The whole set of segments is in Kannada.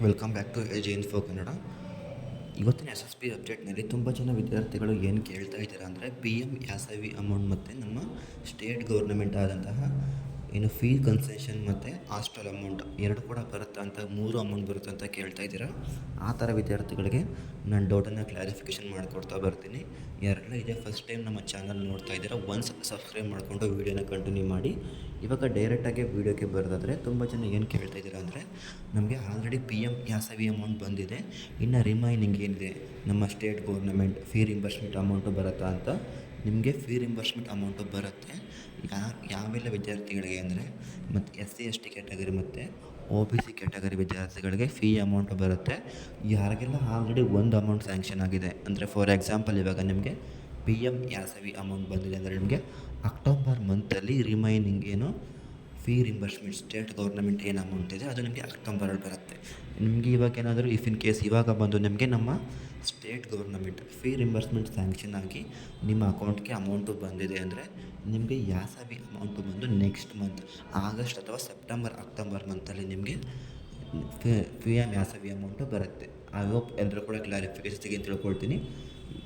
Welcome back to AJ info Kannada. ಇವತ್ತಿನ ಎಸ್ ಎಸ್ ಪಿ ಅಪ್ಡೇಟ್ನಲ್ಲಿ ತುಂಬ ಜನ ವಿದ್ಯಾರ್ಥಿಗಳು ಏನು ಕೇಳ್ತಾ ಇದ್ದಾರೆ ಅಂದರೆ ಪಿ ಎಮ್ ಯಾಸವಿ ಅಮೌಂಟ್ ಮತ್ತು ನಮ್ಮ ಸ್ಟೇಟ್ ಗೌರ್ನಮೆಂಟ್ ಆದಂತಹ ಏನು ಫೀ ಕನ್ಸೆಷನ್ ಮತ್ತು ಹಾಸ್ಟೆಲ್ ಅಮೌಂಟ್ ಎರಡು ಕೂಡ ಬರುತ್ತಾ ಅಂತ, ಮೂರು ಅಮೌಂಟ್ ಬರುತ್ತೆ ಅಂತ ಕೇಳ್ತಾ ಇದ್ದೀರಾ. ಆ ಥರ ವಿದ್ಯಾರ್ಥಿಗಳಿಗೆ ನಾನು ಡೌಟನ್ನು ಕ್ಲಾರಿಫಿಕೇಷನ್ ಮಾಡಿಕೊಡ್ತಾ ಬರ್ತೀನಿ. ಯಾರೆಲ್ಲ ಇದೇ ಫಸ್ಟ್ ಟೈಮ್ ನಮ್ಮ ಚಾನಲ್ ನೋಡ್ತಾ ಇದ್ದೀರಾ, ಒನ್ಸ್ ಸಬ್ಸ್ಕ್ರೈಬ್ ಮಾಡಿಕೊಂಡು ವೀಡಿಯೋನ ಕಂಟಿನ್ಯೂ ಮಾಡಿ. ಇವಾಗ ಡೈರೆಕ್ಟಾಗಿ ವೀಡಿಯೋಕ್ಕೆ ಬರೋದಾದರೆ ತುಂಬ ಜನ ಏನು ಕೇಳ್ತಾ ಇದ್ದೀರಾ ಅಂದರೆ, ನಮಗೆ ಆಲ್ರೆಡಿ ಪಿ ಎಮ್ ಯಾಸವಿ ಅಮೌಂಟ್ ಬಂದಿದೆ, ಇನ್ನು ರಿಮೈನಿಂಗ್ ಏನಿದೆ ನಮ್ಮ state government fee reimbursement amount ಬರುತ್ತಾ ಅಂತ. ನಿಮಗೆ ಫೀ ರಿಂಬರ್ಸ್ಮೆಂಟ್ ಅಮೌಂಟು ಬರುತ್ತೆ. ಯಾವೆಲ್ಲ ವಿದ್ಯಾರ್ಥಿಗಳಿಗೆ ಅಂದರೆ, ಮತ್ತು S C S T category ಮತ್ತು ಒ ಬಿ ಸಿ ಕ್ಯಾಟಗರಿ ವಿದ್ಯಾರ್ಥಿಗಳಿಗೆ ಫೀ ಅಮೌಂಟ್ ಬರುತ್ತೆ. ಯಾರಿಗೆಲ್ಲ ಆಲ್ರೆಡಿ ಒಂದು ಅಮೌಂಟ್ ಸ್ಯಾಂಕ್ಷನ್ ಆಗಿದೆ ಅಂದರೆ, ಫಾರ್ ಎಕ್ಸಾಂಪಲ್ ಇವಾಗ ನಿಮಗೆ ಪಿ ಎಮ್ ಯಾಸವಿ ಅಮೌಂಟ್ ಬಂದಿದೆ ಅಂದರೆ, ನಿಮಗೆ ಅಕ್ಟೋಬರ್ ಮಂತಲ್ಲಿ ರಿಮೈನಿಂಗ್ ಏನು ಫೀ ರಿಂಬರ್ಸ್ಮೆಂಟ್ ಸ್ಟೇಟ್ ಗೌರ್ನಮೆಂಟ್ ಏನು ಅಮೌಂಟ್ ಇದೆ ಅದು ನಿಮಗೆ ಅಕ್ಟೋಬರಲ್ಲಿ ಬರುತ್ತೆ. ನಿಮಗೆ ಇವಾಗ ಏನಾದರೂ ಇಫ್ ಇನ್ ಕೇಸ್ ಇವಾಗ ಬಂದು ನಿಮಗೆ ನಮ್ಮ state government fee reimbursement sanction ಆಗಿ ನಿಮ್ಮ ಅಕೌಂಟ್ಗೆ ಅಮೌಂಟು ಬಂದಿದೆ ಅಂದರೆ, ನಿಮಗೆ ಯಾಸವಿ ಅಮೌಂಟು ಬಂದು ನೆಕ್ಸ್ಟ್ ಮಂತ್ ಆಗಸ್ಟ್ ಅಥವಾ ಸೆಪ್ಟೆಂಬರ್ ಅಕ್ಟೋಬರ್ ಮಂತಲ್ಲಿ ನಿಮಗೆ ಪಿ ಎಮ್ ಯಾಸವಿ ಅಮೌಂಟು ಬರುತ್ತೆ. ಐ ಹೋಪ್ ಎಲ್ಲರೂ ಕೂಡ ಕ್ಲಾರಿಫಿಕೇಷನ್ ಸಿಗಿ ಅಂತ ತಿಳ್ಕೊಳ್ತೀನಿ.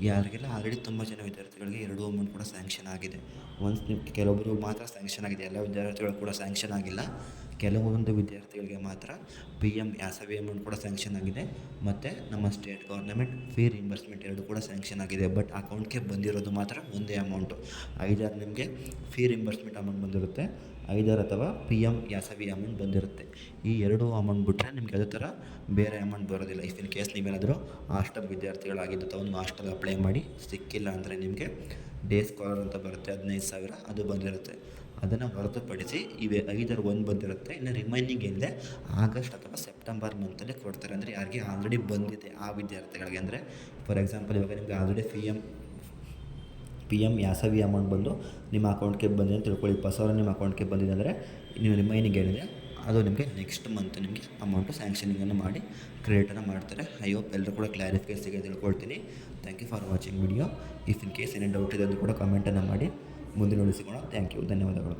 ಯಾರಿಗೆಲ್ಲ ಆಲ್ರೆಡಿ ತುಂಬ ಜನ ವಿದ್ಯಾರ್ಥಿಗಳಿಗೆ ಎರಡೂ ಅಮೌಂಟ್ ಕೂಡ ಸ್ಯಾಂಕ್ಷನ್ ಆಗಿದೆ. ಒನ್ಸ್ ನೀವು ಕೆಲವೊಬ್ಬರು ಮಾತ್ರ ಸ್ಯಾಂಕ್ಷನ್ ಆಗಿದೆ, ಎಲ್ಲ ವಿದ್ಯಾರ್ಥಿಗಳು ಕೂಡ ಸ್ಯಾಂಕ್ಷನ್ ಆಗಿಲ್ಲ. ಕೆಲವೊಂದು ವಿದ್ಯಾರ್ಥಿಗಳಿಗೆ ಮಾತ್ರ ಪಿ ಎಮ್ ಯಾಸವಿ ಅಮೌಂಟ್ ಕೂಡ ಸ್ಯಾಂಕ್ಷನ್ ಆಗಿದೆ ಮತ್ತು ನಮ್ಮ ಸ್ಟೇಟ್ ಗೌರ್ನಮೆಂಟ್ ಫೀ ರಿಂಬರ್ಸ್ಮೆಂಟ್ ಎರಡು ಕೂಡ ಸ್ಯಾಂಕ್ಷನ್ ಆಗಿದೆ. ಬಟ್ ಅಕೌಂಟ್ಗೆ ಬಂದಿರೋದು ಮಾತ್ರ ಒಂದೇ ಅಮೌಂಟು. ಐದಾರು ನಿಮಗೆ ಫೀ ರಿಂಬರ್ಸ್ಮೆಂಟ್ ಅಮೌಂಟ್ ಬಂದಿರುತ್ತೆ, ಐದಾರು ಅಥವಾ ಪಿ ಎಮ್ ಯಾಸವಿ ಅಮೌಂಟ್ ಬಂದಿರುತ್ತೆ. ಈ ಎರಡೂ ಅಮೌಂಟ್ ಬಿಟ್ಟರೆ ನಿಮ್ಗೆ ಯಾವುದೇ ಥರ ಬೇರೆ ಅಮೌಂಟ್ ಬರೋದಿಲ್ಲ. ಇಫ್ ಇನ್ ಕೇಸ್ ನೀವೇನಾದರೂ ಹಾಸ್ಟೆಲ್ ವಿದ್ಯಾರ್ಥಿಗಳಾಗಿದ್ದು ಅಥವಾ ಒಂದು ಹಾಸ್ಟೆಲ್ ಅಪ್ಲೈ ಮಾಡಿ ಸಿಕ್ಕಿಲ್ಲ ಅಂದರೆ, ನಿಮಗೆ ಡೇ ಸ್ಕಾಲರ್ ಅಂತ ಬರುತ್ತೆ 15,000 ಅದು ಬಂದಿರುತ್ತೆ. ಅದನ್ನು ಹೊರತುಪಡಿಸಿ ಇವೆ ಐದರ ಒಂದು ಬಂದಿರುತ್ತೆ. ಇನ್ನು ರಿಮೈನಿಂಗ್ ಏನಿದೆ ಆಗಸ್ಟ್ ಅಥವಾ ಸೆಪ್ಟೆಂಬರ್ ಮಂತಲ್ಲಿ ಕೊಡ್ತಾರೆ. ಅಂದರೆ ಯಾರಿಗೆ ಆಲ್ರೆಡಿ ಬಂದಿದೆ ಆ ವಿದ್ಯಾರ್ಥಿಗಳಿಗೆ. ಅಂದರೆ ಫಾರ್ ಎಕ್ಸಾಂಪಲ್ ಇವಾಗ ನಿಮಗೆ ಆಲ್ರೆಡಿ ಪಿ ಎಮ್ ಯಾಸವಿ ಅಮೌಂಟ್ ಬಂದು ನಿಮ್ಮ ಅಕೌಂಟ್ಗೆ ಬಂದಿದೆ ಅಂತ ತಿಳ್ಕೊಳ್ಳಿ, 20,000 ನಿಮ್ಮ ಅಕೌಂಟ್ಗೆ ಬಂದಿದೆ ಅಂದರೆ, ನೀವು ರಿಮೈನಿಂಗ್ ಏನಿದೆ ಅದು ನಿಮಗೆ ನೆಕ್ಸ್ಟ್ ಮಂತ್ ನಿಮಗೆ ಅಮೌಂಟು ಸ್ಯಾಂಕ್ಷನಿಂಗನ್ನು ಮಾಡಿ ಕ್ರೆಡಿಟನ್ನು ಮಾಡ್ತಾರೆ. ಐ ಹೋಪ್ ಎಲ್ಲರೂ ಕೂಡ ಕ್ಲಾರಿಫಿಕೇಷನ್ ಸಿಗುತ್ತೆ ತಿಳ್ಕೊಳ್ತೀನಿ. Thank you for watching video. If in case ಏನೇನು ಡೌಟ್ ಇದೆ ಅದು ಕೂಡ ಕಮೆಂಟನ್ನು ಮಾಡಿ. ಮುಂದಿನ ಸಿಗೋಣ. ಥ್ಯಾಂಕ್ ಯು, ಧನ್ಯವಾದಗಳು.